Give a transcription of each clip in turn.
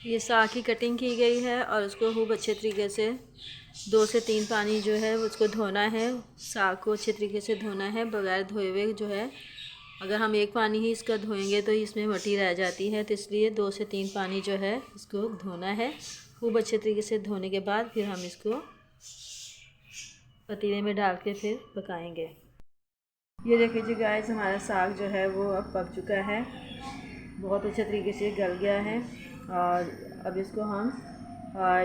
ये साग की कटिंग की गई है और उसको खूब अच्छे तरीके से 2 से 3 पानी जो है उसको धोना है। साग को अच्छे तरीके से धोना है, बगैर धोए हुए जो है। अगर हम एक पानी ही इसका धोएंगे तो इसमें मट्टी रह जाती है, तो इसलिए 2 से 3 पानी जो है इसको धोना है। खूब अच्छे तरीके से धोने के बाद फिर हम इसको पतीले में डाल के फिर पकाएंगे। ये देखिए जी गाइस, हमारा साग जो है वो अब पक चुका है, बहुत अच्छे तरीके से गल गया है। और अब इसको हम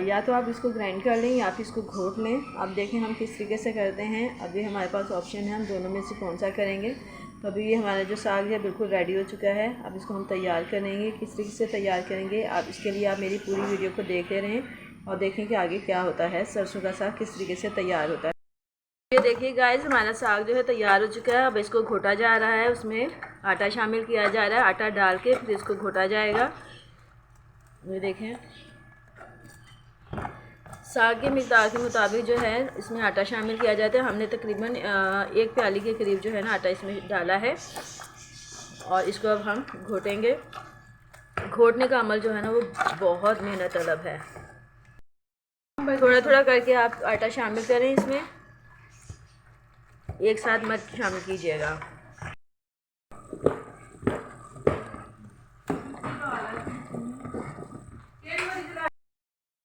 या तो आप इसको ग्राइंड कर लें या फिर इसको घोट लें। अब देखें हम किस तरीके से करते हैं। अभी हमारे पास ऑप्शन है, हम दोनों में से कौन सा करेंगे। तो अभी ये हमारा जो साग है बिल्कुल रेडी हो चुका है। अब इसको हम तैयार करेंगे। किस तरीके से तैयार करेंगे आप इसके लिए आप मेरी पूरी वीडियो को देखते रहें और देखें कि आगे क्या होता है, सरसों का साग किस तरीके से तैयार होता है। ये देखिए गाइस, हमारा साग जो है तैयार हो चुका है। अब इसको घोटा जा रहा है, उसमें आटा शामिल किया जा रहा है। आटा डाल के फिर इसको घोटा जाएगा। ये देखें, साग के मिक़दार के मुताबिक जो है इसमें आटा शामिल किया जाता है। हमने तकरीबन 1 प्याली के करीब जो है ना आटा इसमें डाला है और इसको अब हम घोटेंगे। घोटने का अमल जो है ना वो बहुत मेहनत तलब है। थोड़ा थोड़ा करके आप आटा शामिल करें, इसमें एक साथ मत शामिल कीजिएगा।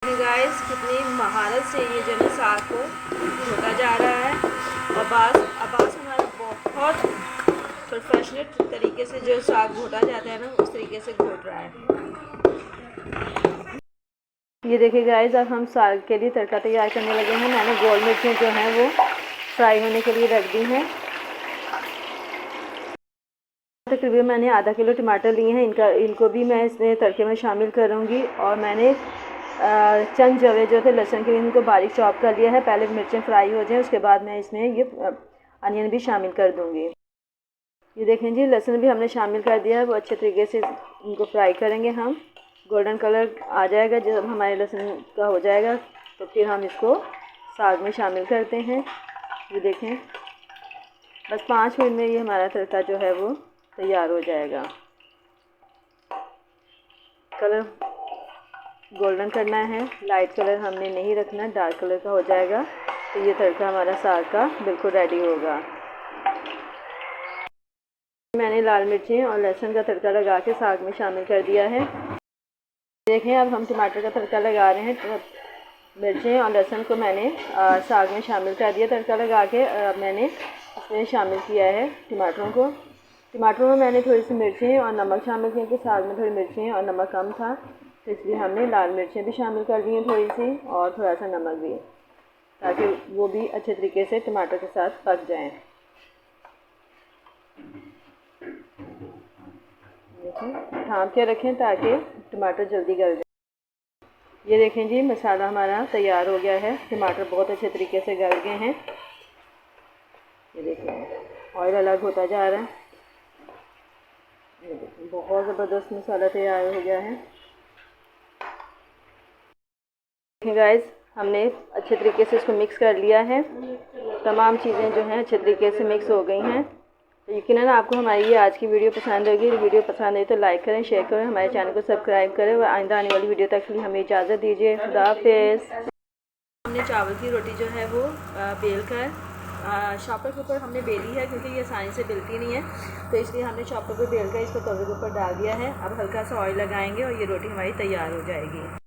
गाइस, कितनी महारत से ये जो है साग को घोटा जा रहा है। अब्बास हमारा बहुत प्रोफेशनल तरीके से जो साग घोटा जाता है ना उस तरीके से घोट रहा है। ये देखिए गाइस, अब हम साग के लिए तड़का तैयार करने लगे हैं। मैंने गोल मिर्चें जो हैं वो फ्राई होने के लिए रख दी हैं। तकरीबन मैंने आधा किलो टमाटर लिए हैं, इनको भी मैं इसमें तड़के में शामिल करूँगी। और मैंने चंद जवे जो थे लहसुन के, इनको बारीक चॉप कर लिया है। पहले मिर्चें फ्राई हो जाएं, उसके बाद मैं इसमें ये अनियन भी शामिल कर दूँगी। ये देखें जी, लहसुन भी हमने शामिल कर दिया है। वो अच्छे तरीके से इनको फ्राई करेंगे हम। गोल्डन कलर आ जाएगा जब हमारे लहसुन का हो जाएगा तो फिर हम इसको साग में शामिल करते हैं। ये देखें, बस 5 मिनट में ये हमारा तड़का जो है वो तैयार हो जाएगा। कलर गोल्डन करना है, लाइट कलर हमने नहीं रखना, डार्क कलर का हो जाएगा तो ये तड़का हमारा साग का बिल्कुल रेडी होगा। मैंने लाल मिर्चें और लहसुन का तड़का लगा के साग में शामिल कर दिया है। देखें, अब हम टमाटर का तड़का लगा रहे हैं। मिर्चें और लहसुन को मैंने साग में शामिल कर दिया तड़का लगा के। मैंने इसमें शामिल किया है टमाटरों में मैंने थोड़ी सी मिर्चें और नमक शामिल किया कि साग में थोड़ी मिर्चें और नमक कम था, तो इसलिए हमने लाल मिर्चें भी शामिल कर दी हैं थोड़ी सी, और थोड़ा सा नमक भी, ताकि वो भी अच्छे तरीके से टमाटर के साथ पक जाएं। देखें, ढाँप के रखें ताकि टमाटर जल्दी गल जाए। ये देखें जी, मसाला हमारा तैयार हो गया है। टमाटर बहुत अच्छे तरीके से गल गए हैं। ये देखें, ऑयल अलग होता जा रहा है। ये देखें, बहुत ज़बरदस्त मसाला तैयार हो गया है। देखें गाइस, हमने अच्छे तरीके से इसको मिक्स कर लिया है। तमाम चीज़ें जो हैं अच्छे तरीके से मिक्स हो गई हैं। तो यकीनन आपको हमारी ये आज की वीडियो पसंद होगी। वीडियो पसंद आई तो लाइक करें, शेयर करें, हमारे चैनल को सब्सक्राइब करें और आइंदा आने वाली वीडियो तक के लिए हमें इजाज़त दीजिए। खुदा हाफिज़। हमने चावल की रोटी जो है वो बेल कर शॉपर के ऊपर हमने बेली है, क्योंकि ये आसानी से बेलती नहीं है, तो इसलिए हमने शॉपर पर बेल कर इसको तवे के ऊपर डाल दिया है। अब हल्का सा ऑयल लगाएंगे और ये रोटी हमारी तैयार हो जाएगी।